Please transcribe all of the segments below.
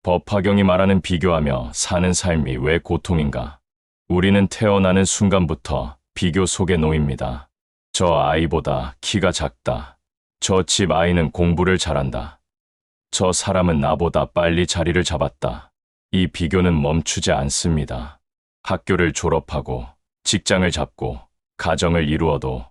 법화경이 말하는 비교하며 사는 삶이 왜 고통인가? 우리는 태어나는 순간부터 비교 속에 놓입니다. 저 아이보다 키가 작다. 저 집 아이는 공부를 잘한다. 저 사람은 나보다 빨리 자리를 잡았다. 이 비교는 멈추지 않습니다. 학교를 졸업하고 직장을 잡고 가정을 이루어도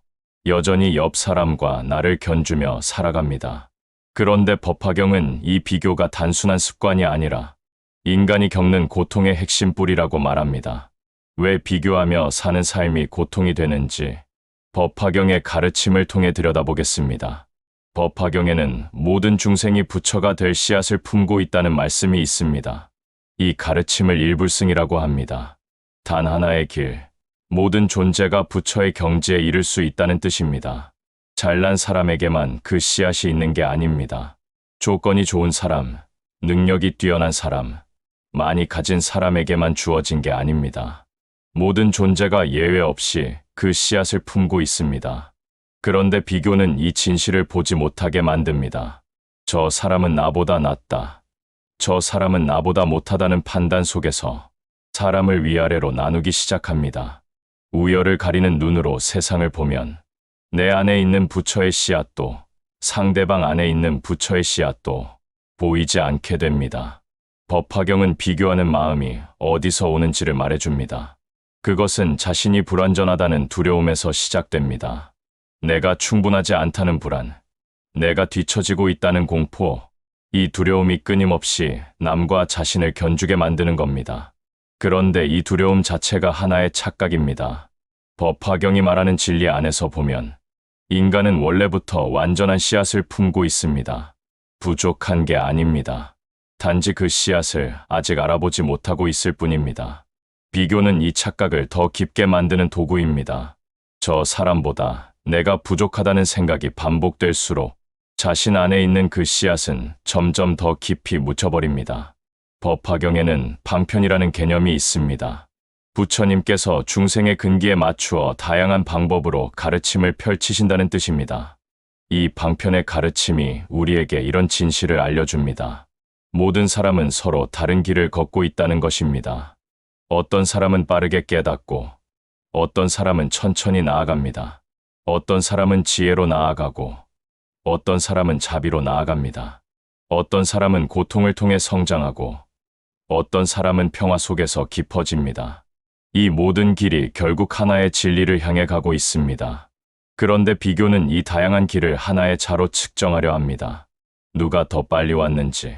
여전히 옆 사람과 나를 견주며 살아갑니다. 그런데 법화경은 이 비교가 단순한 습관이 아니라 인간이 겪는 고통의 핵심 뿌리라고 말합니다. 왜 비교하며 사는 삶이 고통이 되는지 법화경의 가르침을 통해 들여다보겠습니다. 법화경에는 모든 중생이 부처가 될 씨앗을 품고 있다는 말씀이 있습니다. 이 가르침을 일불승이라고 합니다. 단 하나의 길, 모든 존재가 부처의 경지에 이를 수 있다는 뜻입니다. 잘난 사람에게만 그 씨앗이 있는 게 아닙니다. 조건이 좋은 사람, 능력이 뛰어난 사람, 많이 가진 사람에게만 주어진 게 아닙니다. 모든 존재가 예외 없이 그 씨앗을 품고 있습니다. 그런데 비교는 이 진실을 보지 못하게 만듭니다. 저 사람은 나보다 낫다. 저 사람은 나보다 못하다는 판단 속에서 사람을 위아래로 나누기 시작합니다. 우열을 가리는 눈으로 세상을 보면 내 안에 있는 부처의 씨앗도 상대방 안에 있는 부처의 씨앗도 보이지 않게 됩니다. 법화경은 비교하는 마음이 어디서 오는지를 말해줍니다. 그것은 자신이 불완전하다는 두려움에서 시작됩니다. 내가 충분하지 않다는 불안, 내가 뒤처지고 있다는 공포, 이 두려움이 끊임없이 남과 자신을 견주게 만드는 겁니다. 그런데 이 두려움 자체가 하나의 착각입니다. 법화경이 말하는 진리 안에서 보면 인간은 원래부터 완전한 씨앗을 품고 있습니다. 부족한 게 아닙니다. 단지 그 씨앗을 아직 알아보지 못하고 있을 뿐입니다. 비교는 이 착각을 더 깊게 만드는 도구입니다. 저 사람보다 내가 부족하다는 생각이 반복될수록 자신 안에 있는 그 씨앗은 점점 더 깊이 묻혀버립니다. 법화경에는 방편이라는 개념이 있습니다. 부처님께서 중생의 근기에 맞추어 다양한 방법으로 가르침을 펼치신다는 뜻입니다. 이 방편의 가르침이 우리에게 이런 진실을 알려줍니다. 모든 사람은 서로 다른 길을 걷고 있다는 것입니다. 어떤 사람은 빠르게 깨닫고, 어떤 사람은 천천히 나아갑니다. 어떤 사람은 지혜로 나아가고, 어떤 사람은 자비로 나아갑니다. 어떤 사람은 고통을 통해 성장하고, 어떤 사람은 평화 속에서 깊어집니다. 이 모든 길이 결국 하나의 진리를 향해 가고 있습니다. 그런데 비교는 이 다양한 길을 하나의 자로 측정하려 합니다. 누가 더 빨리 왔는지,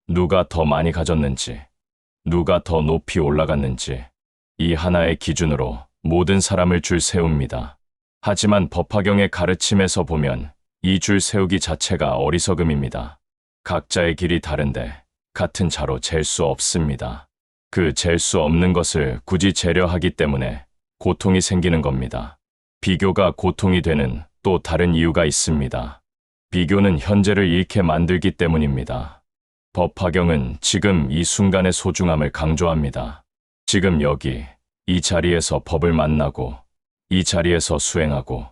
누가 더 많이 가졌는지, 누가 더 높이 올라갔는지, 이 하나의 기준으로 모든 사람을 줄 세웁니다. 하지만 법화경의 가르침에서 보면 이 줄 세우기 자체가 어리석음입니다. 각자의 길이 다른데 같은 자로 잴 수 없습니다. 그 잴 수 없는 것을 굳이 재려 하기 때문에 고통이 생기는 겁니다. 비교가 고통이 되는 또 다른 이유가 있습니다. 비교는 현재를 잃게 만들기 때문입니다. 법화경은 지금 이 순간의 소중함을 강조합니다. 지금 여기, 이 자리에서 법을 만나고, 이 자리에서 수행하고,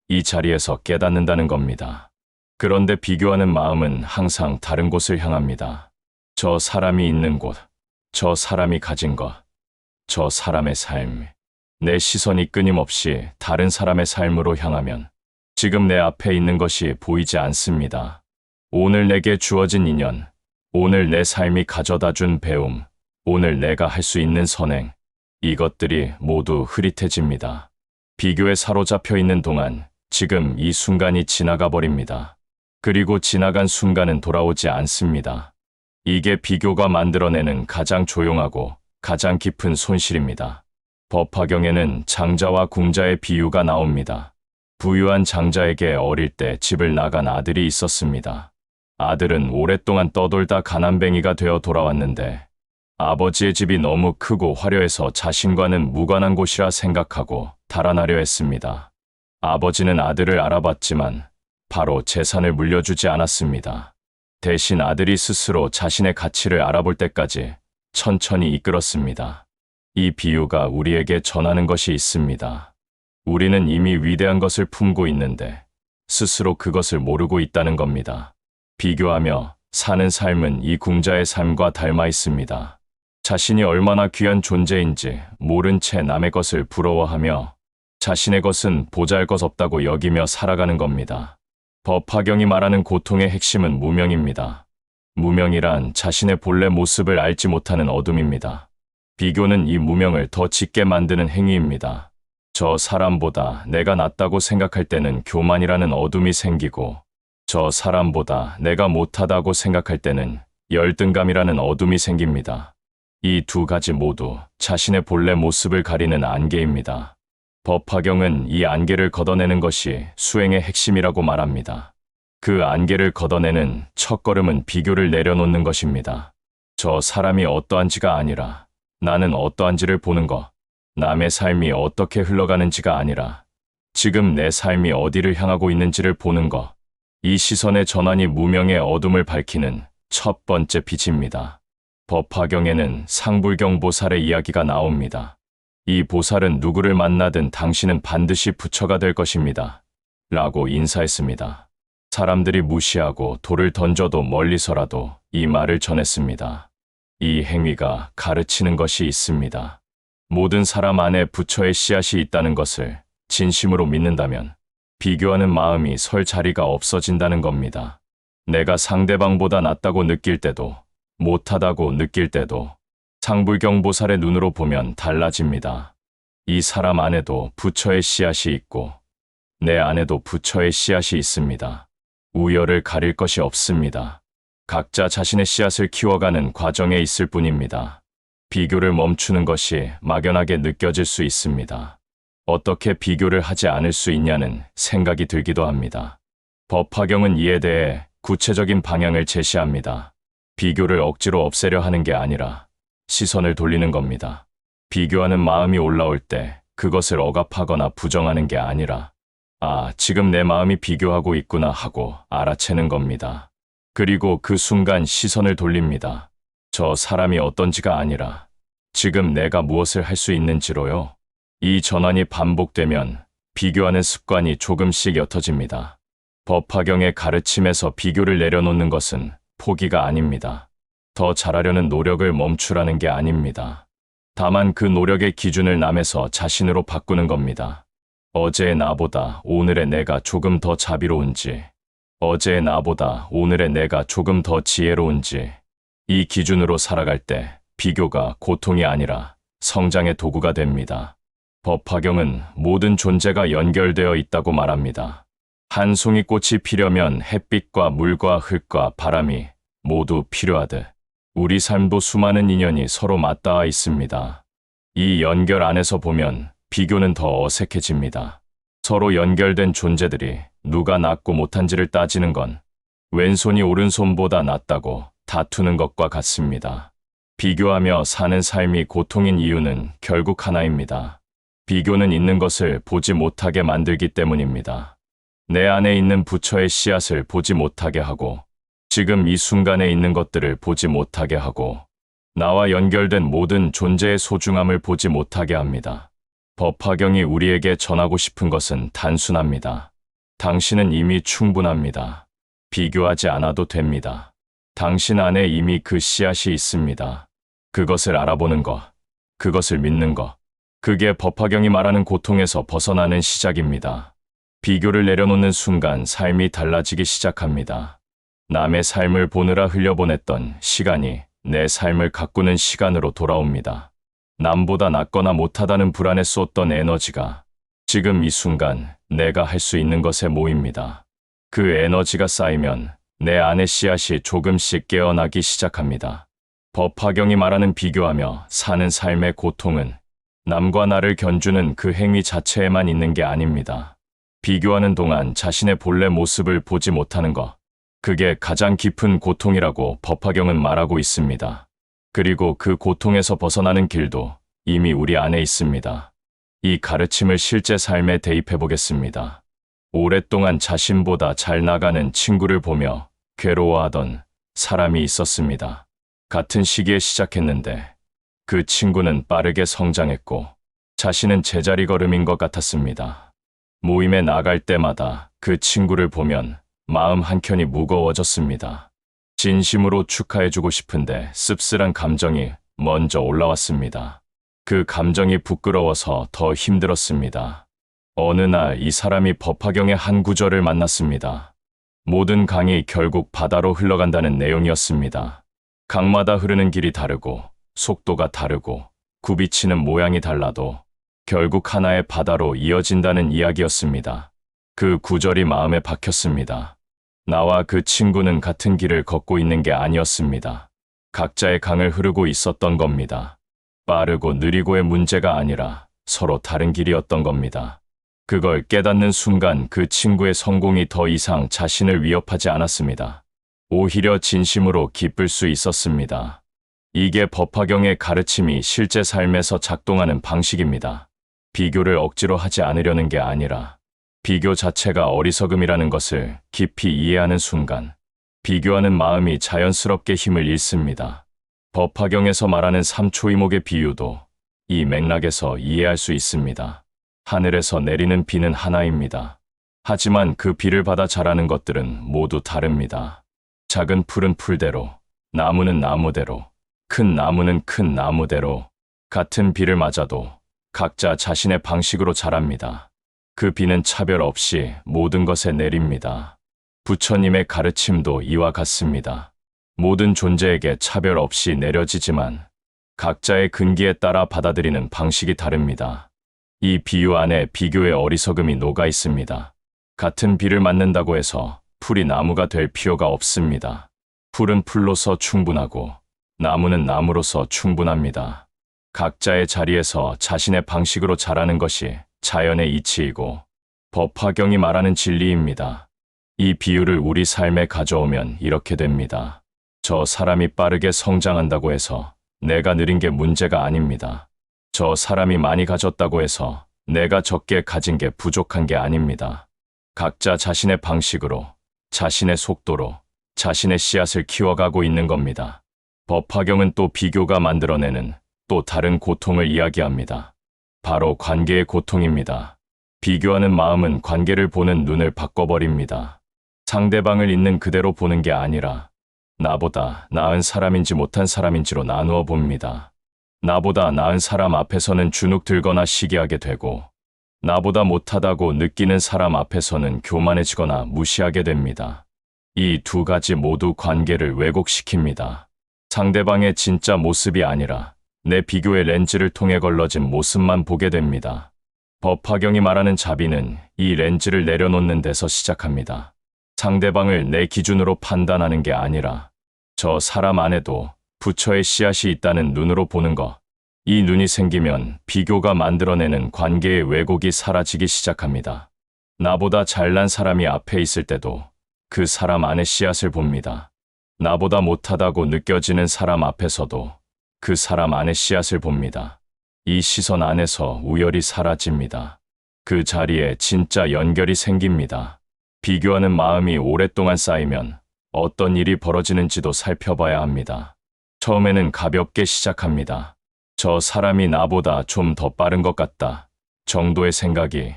이 자리에서 깨닫는다는 겁니다. 그런데 비교하는 마음은 항상 다른 곳을 향합니다. 저 사람이 있는 곳, 저 사람이 가진 것, 저 사람의 삶. 내 시선이 끊임없이 다른 사람의 삶으로 향하면 지금 내 앞에 있는 것이 보이지 않습니다. 오늘 내게 주어진 인연, 오늘 내 삶이 가져다 준 배움, 오늘 내가 할 수 있는 선행, 이것들이 모두 흐릿해집니다. 비교에 사로잡혀 있는 동안 지금 이 순간이 지나가 버립니다. 그리고 지나간 순간은 돌아오지 않습니다. 이게 비교가 만들어내는 가장 조용하고 가장 깊은 손실입니다. 법화경에는 장자와 궁자의 비유가 나옵니다. 부유한 장자에게 어릴 때 집을 나간 아들이 있었습니다. 아들은 오랫동안 떠돌다 가난뱅이가 되어 돌아왔는데 아버지의 집이 너무 크고 화려해서 자신과는 무관한 곳이라 생각하고 달아나려 했습니다. 아버지는 아들을 알아봤지만 바로 재산을 물려주지 않았습니다. 대신 아들이 스스로 자신의 가치를 알아볼 때까지 천천히 이끌었습니다. 이 비유가 우리에게 전하는 것이 있습니다. 우리는 이미 위대한 것을 품고 있는데 스스로 그것을 모르고 있다는 겁니다. 비교하며 사는 삶은 이 궁자의 삶과 닮아 있습니다. 자신이 얼마나 귀한 존재인지 모른 채 남의 것을 부러워하며 자신의 것은 보잘것없다고 여기며 살아가는 겁니다. 법화경이 말하는 고통의 핵심은 무명입니다. 무명이란 자신의 본래 모습을 알지 못하는 어둠입니다. 비교는 이 무명을 더 짙게 만드는 행위입니다. 저 사람보다 내가 낫다고 생각할 때는 교만이라는 어둠이 생기고, 저 사람보다 내가 못하다고 생각할 때는 열등감이라는 어둠이 생깁니다. 이 두 가지 모두 자신의 본래 모습을 가리는 안개입니다. 법화경은 이 안개를 걷어내는 것이 수행의 핵심이라고 말합니다. 그 안개를 걷어내는 첫걸음은 비교를 내려놓는 것입니다. 저 사람이 어떠한지가 아니라 나는 어떠한지를 보는 것, 남의 삶이 어떻게 흘러가는지가 아니라 지금 내 삶이 어디를 향하고 있는지를 보는 것, 이 시선의 전환이 무명의 어둠을 밝히는 첫 번째 빛입니다. 법화경에는 상불경 보살의 이야기가 나옵니다. 이 보살은 누구를 만나든 당신은 반드시 부처가 될 것입니다. 라고 인사했습니다. 사람들이 무시하고 돌을 던져도 멀리서라도 이 말을 전했습니다. 이 행위가 가르치는 것이 있습니다. 모든 사람 안에 부처의 씨앗이 있다는 것을 진심으로 믿는다면 비교하는 마음이 설 자리가 없어진다는 겁니다. 내가 상대방보다 낫다고 느낄 때도, 못하다고 느낄 때도 상불경 보살의 눈으로 보면 달라집니다. 이 사람 안에도 부처의 씨앗이 있고 내 안에도 부처의 씨앗이 있습니다. 우열을 가릴 것이 없습니다. 각자 자신의 씨앗을 키워가는 과정에 있을 뿐입니다. 비교를 멈추는 것이 막연하게 느껴질 수 있습니다. 어떻게 비교를 하지 않을 수 있냐는 생각이 들기도 합니다. 법화경은 이에 대해 구체적인 방향을 제시합니다. 비교를 억지로 없애려 하는 게 아니라 시선을 돌리는 겁니다. 비교하는 마음이 올라올 때 그것을 억압하거나 부정하는 게 아니라 지금 내 마음이 비교하고 있구나 하고 알아채는 겁니다. 그리고 그 순간 시선을 돌립니다. 저 사람이 어떤지가 아니라 지금 내가 무엇을 할 수 있는지로요. 이 전환이 반복되면 비교하는 습관이 조금씩 옅어집니다. 법화경의 가르침에서 비교를 내려놓는 것은 포기가 아닙니다. 더 잘하려는 노력을 멈추라는 게 아닙니다. 다만 그 노력의 기준을 남에서 자신으로 바꾸는 겁니다. 어제의 나보다 오늘의 내가 조금 더 자비로운지, 어제의 나보다 오늘의 내가 조금 더 지혜로운지, 이 기준으로 살아갈 때 비교가 고통이 아니라 성장의 도구가 됩니다. 법화경은 모든 존재가 연결되어 있다고 말합니다. 한 송이 꽃이 피려면 햇빛과 물과 흙과 바람이 모두 필요하듯 우리 삶도 수많은 인연이 서로 맞닿아 있습니다. 이 연결 안에서 보면 비교는 더 어색해집니다. 서로 연결된 존재들이 누가 낫고 못한지를 따지는 건 왼손이 오른손보다 낫다고 다투는 것과 같습니다. 비교하며 사는 삶이 고통인 이유는 결국 하나입니다. 비교는 있는 것을 보지 못하게 만들기 때문입니다. 내 안에 있는 부처의 씨앗을 보지 못하게 하고, 지금 이 순간에 있는 것들을 보지 못하게 하고, 나와 연결된 모든 존재의 소중함을 보지 못하게 합니다. 법화경이 우리에게 전하고 싶은 것은 단순합니다. 당신은 이미 충분합니다. 비교하지 않아도 됩니다. 당신 안에 이미 그 씨앗이 있습니다. 그것을 알아보는 것, 그것을 믿는 것, 그게 법화경이 말하는 고통에서 벗어나는 시작입니다. 비교를 내려놓는 순간 삶이 달라지기 시작합니다. 남의 삶을 보느라 흘려보냈던 시간이 내 삶을 가꾸는 시간으로 돌아옵니다. 남보다 낫거나 못하다는 불안에 쏟던 에너지가 지금 이 순간 내가 할 수 있는 것에 모입니다. 그 에너지가 쌓이면 내 안의 씨앗이 조금씩 깨어나기 시작합니다. 법화경이 말하는 비교하며 사는 삶의 고통은 남과 나를 견주는 그 행위 자체에만 있는 게 아닙니다. 비교하는 동안 자신의 본래 모습을 보지 못하는 것, 그게 가장 깊은 고통이라고 법화경은 말하고 있습니다. 그리고 그 고통에서 벗어나는 길도 이미 우리 안에 있습니다. 이 가르침을 실제 삶에 대입해 보겠습니다. 오랫동안 자신보다 잘 나가는 친구를 보며 괴로워하던 사람이 있었습니다. 같은 시기에 시작했는데 그 친구는 빠르게 성장했고 자신은 제자리 걸음인 것 같았습니다. 모임에 나갈 때마다 그 친구를 보면 마음 한켠이 무거워졌습니다. 진심으로 축하해주고 싶은데 씁쓸한 감정이 먼저 올라왔습니다. 그 감정이 부끄러워서 더 힘들었습니다. 어느 날 이 사람이 법화경의 한 구절을 만났습니다. 모든 강이 결국 바다로 흘러간다는 내용이었습니다. 강마다 흐르는 길이 다르고 속도가 다르고 굽이치는 모양이 달라도 결국 하나의 바다로 이어진다는 이야기였습니다. 그 구절이 마음에 박혔습니다. 나와 그 친구는 같은 길을 걷고 있는 게 아니었습니다. 각자의 강을 흐르고 있었던 겁니다. 빠르고 느리고의 문제가 아니라 서로 다른 길이었던 겁니다. 그걸 깨닫는 순간 그 친구의 성공이 더 이상 자신을 위협하지 않았습니다. 오히려 진심으로 기쁠 수 있었습니다. 이게 법화경의 가르침이 실제 삶에서 작동하는 방식입니다. 비교를 억지로 하지 않으려는 게 아니라 비교 자체가 어리석음이라는 것을 깊이 이해하는 순간 비교하는 마음이 자연스럽게 힘을 잃습니다. 법화경에서 말하는 삼초이목의 비유도 이 맥락에서 이해할 수 있습니다. 하늘에서 내리는 비는 하나입니다. 하지만 그 비를 받아 자라는 것들은 모두 다릅니다. 작은 풀은 풀대로, 나무는 나무대로, 큰 나무는 큰 나무대로 같은 비를 맞아도 각자 자신의 방식으로 자랍니다. 그 비는 차별 없이 모든 것에 내립니다. 부처님의 가르침도 이와 같습니다. 모든 존재에게 차별 없이 내려지지만 각자의 근기에 따라 받아들이는 방식이 다릅니다. 이 비유 안에 비교의 어리석음이 녹아 있습니다. 같은 비를 맞는다고 해서 풀이 나무가 될 필요가 없습니다. 풀은 풀로서 충분하고 나무는 나무로서 충분합니다. 각자의 자리에서 자신의 방식으로 자라는 것이 자연의 이치이고 법화경이 말하는 진리입니다. 이 비유를 우리 삶에 가져오면 이렇게 됩니다. 저 사람이 빠르게 성장한다고 해서 내가 느린 게 문제가 아닙니다. 저 사람이 많이 가졌다고 해서 내가 적게 가진 게 부족한 게 아닙니다. 각자 자신의 방식으로, 자신의 속도로, 자신의 씨앗을 키워가고 있는 겁니다. 법화경은 또 비교가 만들어내는 또 다른 고통을 이야기합니다. 바로 관계의 고통입니다. 비교하는 마음은 관계를 보는 눈을 바꿔버립니다. 상대방을 있는 그대로 보는 게 아니라 나보다 나은 사람인지 못한 사람인지로 나누어 봅니다. 나보다 나은 사람 앞에서는 주눅 들거나 시기하게 되고 나보다 못하다고 느끼는 사람 앞에서는 교만해지거나 무시하게 됩니다. 이 두 가지 모두 관계를 왜곡시킵니다. 상대방의 진짜 모습이 아니라 내 비교의 렌즈를 통해 걸러진 모습만 보게 됩니다. 법화경이 말하는 자비는 이 렌즈를 내려놓는 데서 시작합니다. 상대방을 내 기준으로 판단하는 게 아니라 저 사람 안에도 부처의 씨앗이 있다는 눈으로 보는 것. 이 눈이 생기면 비교가 만들어내는 관계의 왜곡이 사라지기 시작합니다. 나보다 잘난 사람이 앞에 있을 때도 그 사람 안에 씨앗을 봅니다. 나보다 못하다고 느껴지는 사람 앞에서도 그 사람 안에 씨앗을 봅니다. 이 시선 안에서 우열이 사라집니다. 그 자리에 진짜 연결이 생깁니다. 비교하는 마음이 오랫동안 쌓이면 어떤 일이 벌어지는지도 살펴봐야 합니다. 처음에는 가볍게 시작합니다. 저 사람이 나보다 좀 더 빠른 것 같다 정도의 생각이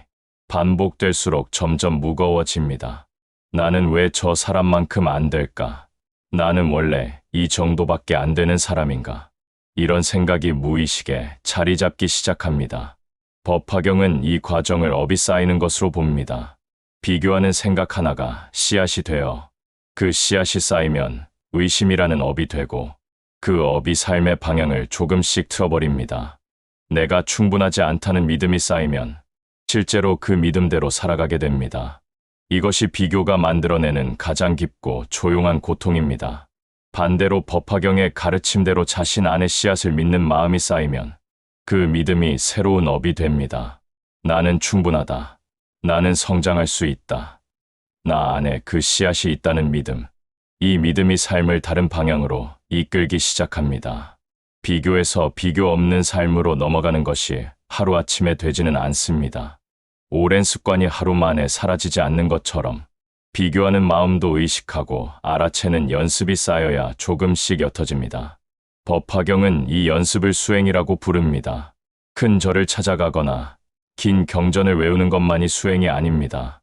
반복될수록 점점 무거워집니다. 나는 왜 저 사람만큼 안 될까? 나는 원래 이 정도밖에 안 되는 사람인가? 이런 생각이 무의식에 자리 잡기 시작합니다. 법화경은 이 과정을 업이 쌓이는 것으로 봅니다. 비교하는 생각 하나가 씨앗이 되어 그 씨앗이 쌓이면 의심이라는 업이 되고 그 업이 삶의 방향을 조금씩 틀어버립니다. 내가 충분하지 않다는 믿음이 쌓이면 실제로 그 믿음대로 살아가게 됩니다. 이것이 비교가 만들어내는 가장 깊고 조용한 고통입니다. 반대로 법화경의 가르침대로 자신 안의 씨앗을 믿는 마음이 쌓이면 그 믿음이 새로운 업이 됩니다. 나는 충분하다. 나는 성장할 수 있다. 나 안에 그 씨앗이 있다는 믿음. 이 믿음이 삶을 다른 방향으로 이끌기 시작합니다. 비교에서 비교 없는 삶으로 넘어가는 것이 하루아침에 되지는 않습니다. 오랜 습관이 하루 만에 사라지지 않는 것처럼 비교하는 마음도 의식하고 알아채는 연습이 쌓여야 조금씩 옅어집니다. 법화경은 이 연습을 수행이라고 부릅니다. 큰 절을 찾아가거나 긴 경전을 외우는 것만이 수행이 아닙니다.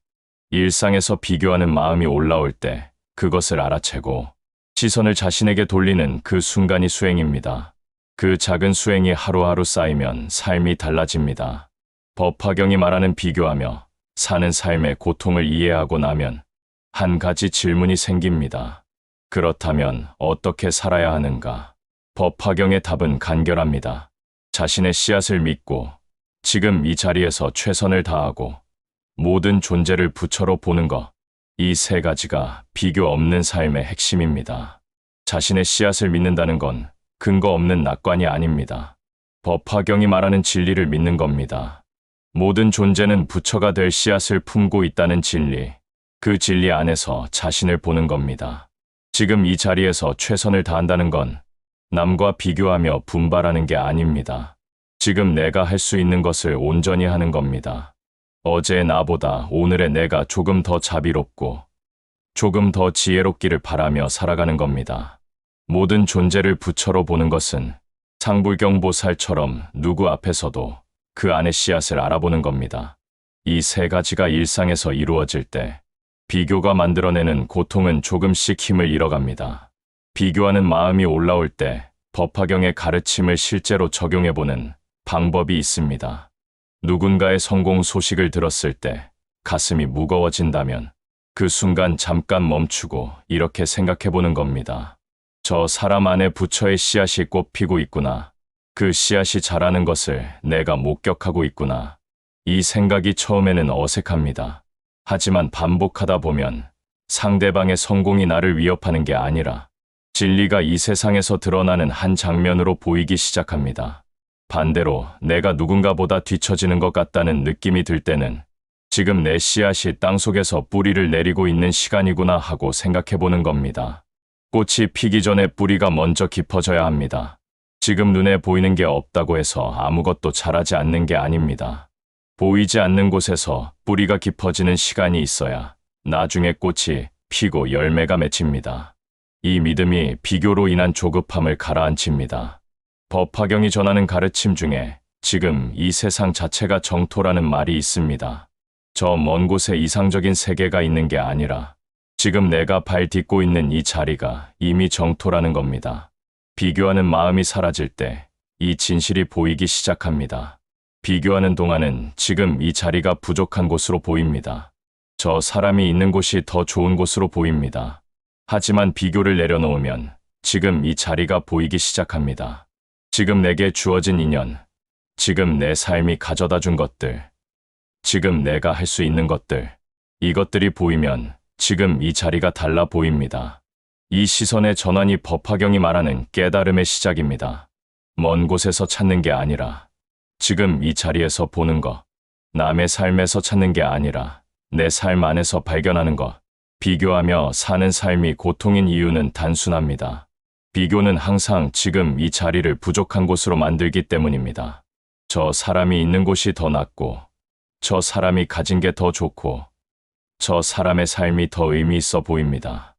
일상에서 비교하는 마음이 올라올 때 그것을 알아채고 시선을 자신에게 돌리는 그 순간이 수행입니다. 그 작은 수행이 하루하루 쌓이면 삶이 달라집니다. 법화경이 말하는 비교하며 사는 삶의 고통을 이해하고 나면 한 가지 질문이 생깁니다. 그렇다면 어떻게 살아야 하는가? 법화경의 답은 간결합니다. 자신의 씨앗을 믿고 지금 이 자리에서 최선을 다하고 모든 존재를 부처로 보는 것. 이 세 가지가 비교 없는 삶의 핵심입니다. 자신의 씨앗을 믿는다는 건 근거 없는 낙관이 아닙니다. 법화경이 말하는 진리를 믿는 겁니다. 모든 존재는 부처가 될 씨앗을 품고 있다는 진리. 그 진리 안에서 자신을 보는 겁니다. 지금 이 자리에서 최선을 다한다는 건 남과 비교하며 분발하는 게 아닙니다. 지금 내가 할 수 있는 것을 온전히 하는 겁니다. 어제의 나보다 오늘의 내가 조금 더 자비롭고 조금 더 지혜롭기를 바라며 살아가는 겁니다. 모든 존재를 부처로 보는 것은 상불경보살처럼 누구 앞에서도 그 안의 씨앗을 알아보는 겁니다. 이 세 가지가 일상에서 이루어질 때 비교가 만들어내는 고통은 조금씩 힘을 잃어갑니다. 비교하는 마음이 올라올 때 법화경의 가르침을 실제로 적용해보는 방법이 있습니다. 누군가의 성공 소식을 들었을 때 가슴이 무거워진다면 그 순간 잠깐 멈추고 이렇게 생각해보는 겁니다. 저 사람 안에 부처의 씨앗이 꽃피고 있구나. 그 씨앗이 자라는 것을 내가 목격하고 있구나. 이 생각이 처음에는 어색합니다. 하지만 반복하다 보면 상대방의 성공이 나를 위협하는 게 아니라 진리가 이 세상에서 드러나는 한 장면으로 보이기 시작합니다. 반대로 내가 누군가보다 뒤처지는 것 같다는 느낌이 들 때는 지금 내 씨앗이 땅속에서 뿌리를 내리고 있는 시간이구나 하고 생각해보는 겁니다. 꽃이 피기 전에 뿌리가 먼저 깊어져야 합니다. 지금 눈에 보이는 게 없다고 해서 아무것도 자라지 않는 게 아닙니다. 보이지 않는 곳에서 뿌리가 깊어지는 시간이 있어야 나중에 꽃이 피고 열매가 맺힙니다. 이 믿음이 비교로 인한 조급함을 가라앉힙니다. 법화경이 전하는 가르침 중에 지금 이 세상 자체가 정토라는 말이 있습니다. 저 먼 곳에 이상적인 세계가 있는 게 아니라 지금 내가 발 딛고 있는 이 자리가 이미 정토라는 겁니다. 비교하는 마음이 사라질 때 이 진실이 보이기 시작합니다. 비교하는 동안은 지금 이 자리가 부족한 곳으로 보입니다. 저 사람이 있는 곳이 더 좋은 곳으로 보입니다. 하지만 비교를 내려놓으면 지금 이 자리가 보이기 시작합니다. 지금 내게 주어진 인연, 지금 내 삶이 가져다 준 것들, 지금 내가 할 수 있는 것들, 이것들이 보이면 지금 이 자리가 달라 보입니다. 이 시선의 전환이 법화경이 말하는 깨달음의 시작입니다. 먼 곳에서 찾는 게 아니라 지금 이 자리에서 보는 것, 남의 삶에서 찾는 게 아니라 내 삶 안에서 발견하는 것, 비교하며 사는 삶이 고통인 이유는 단순합니다. 비교는 항상 지금 이 자리를 부족한 곳으로 만들기 때문입니다. 저 사람이 있는 곳이 더 낫고, 저 사람이 가진 게 더 좋고, 저 사람의 삶이 더 의미 있어 보입니다.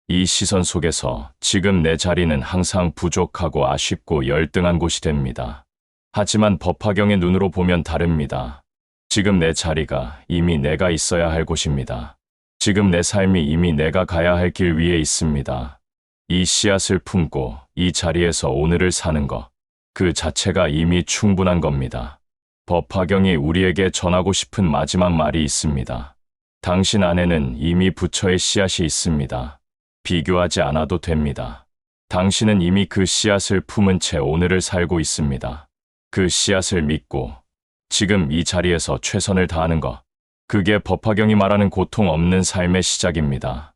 이 시선 속에서 지금 내 자리는 항상 부족하고 아쉽고 열등한 곳이 됩니다. 하지만 법화경의 눈으로 보면 다릅니다. 지금 내 자리가 이미 내가 있어야 할 곳입니다. 지금 내 삶이 이미 내가 가야 할 길 위에 있습니다. 이 씨앗을 품고 이 자리에서 오늘을 사는 것, 그 자체가 이미 충분한 겁니다. 법화경이 우리에게 전하고 싶은 마지막 말이 있습니다. 당신 안에는 이미 부처의 씨앗이 있습니다. 비교하지 않아도 됩니다. 당신은 이미 그 씨앗을 품은 채 오늘을 살고 있습니다. 그 씨앗을 믿고 지금 이 자리에서 최선을 다하는 것, 그게 법화경이 말하는 고통 없는 삶의 시작입니다.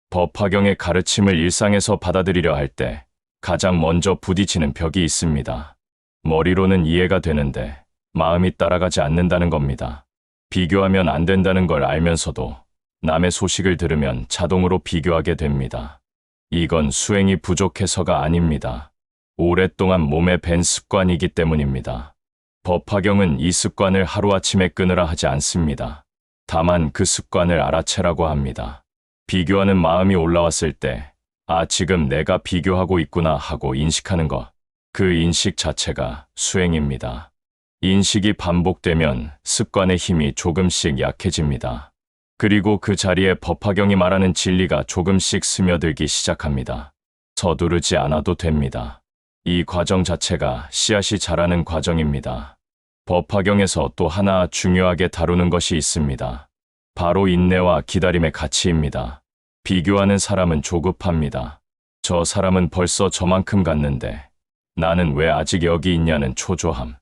법화경의 가르침을 일상에서 받아들이려 할 때 가장 먼저 부딪히는 벽이 있습니다. 머리로는 이해가 되는데 마음이 따라가지 않는다는 겁니다. 비교하면 안 된다는 걸 알면서도 남의 소식을 들으면 자동으로 비교하게 됩니다. 이건 수행이 부족해서가 아닙니다. 오랫동안 몸에 밴 습관이기 때문입니다. 법화경은 이 습관을 하루아침에 끊으라 하지 않습니다. 다만 그 습관을 알아채라고 합니다. 비교하는 마음이 올라왔을 때, 아, 지금 내가 비교하고 있구나 하고 인식하는 것, 그 인식 자체가 수행입니다. 인식이 반복되면 습관의 힘이 조금씩 약해집니다. 그리고 그 자리에 법화경이 말하는 진리가 조금씩 스며들기 시작합니다. 서두르지 않아도 됩니다. 이 과정 자체가 씨앗이 자라는 과정입니다. 법화경에서 또 하나 중요하게 다루는 것이 있습니다. 바로 인내와 기다림의 가치입니다. 비교하는 사람은 조급합니다. 저 사람은 벌써 저만큼 갔는데 나는 왜 아직 여기 있냐는 초조함.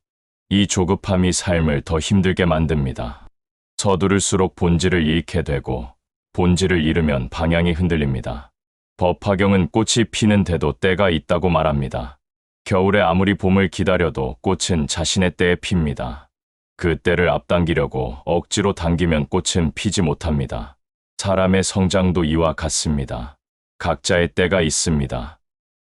이 조급함이 삶을 더 힘들게 만듭니다. 서두를수록 본질을 잃게 되고 본질을 잃으면 방향이 흔들립니다. 법화경은 꽃이 피는데도 때가 있다고 말합니다. 겨울에 아무리 봄을 기다려도 꽃은 자신의 때에 핍니다. 그 때를 앞당기려고 억지로 당기면 꽃은 피지 못합니다. 사람의 성장도 이와 같습니다. 각자의 때가 있습니다.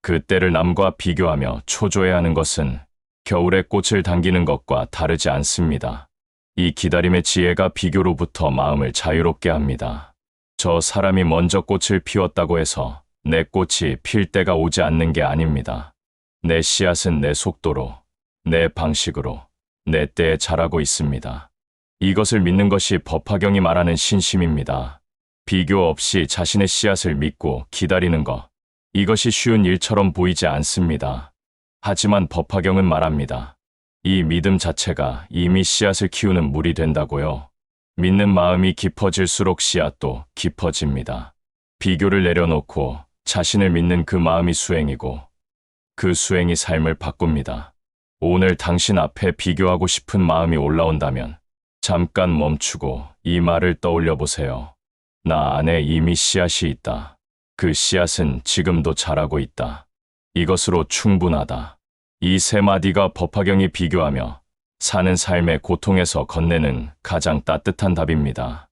그 때를 남과 비교하며 초조해하는 것은 겨울에 꽃을 당기는 것과 다르지 않습니다. 이 기다림의 지혜가 비교로부터 마음을 자유롭게 합니다. 저 사람이 먼저 꽃을 피웠다고 해서 내 꽃이 필 때가 오지 않는 게 아닙니다. 내 씨앗은 내 속도로, 내 방식으로, 내 때에 자라고 있습니다. 이것을 믿는 것이 법화경이 말하는 신심입니다. 비교 없이 자신의 씨앗을 믿고 기다리는 것. 이것이 쉬운 일처럼 보이지 않습니다. 하지만 법화경은 말합니다. 이 믿음 자체가 이미 씨앗을 키우는 물이 된다고요. 믿는 마음이 깊어질수록 씨앗도 깊어집니다. 비교를 내려놓고 자신을 믿는 그 마음이 수행이고 그 수행이 삶을 바꿉니다. 오늘 당신 앞에 비교하고 싶은 마음이 올라온다면 잠깐 멈추고 이 말을 떠올려 보세요. 나 안에 이미 씨앗이 있다. 그 씨앗은 지금도 자라고 있다. 이것으로 충분하다. 이 세 마디가 법화경이 비교하며 사는 삶의 고통에서 건네는 가장 따뜻한 답입니다.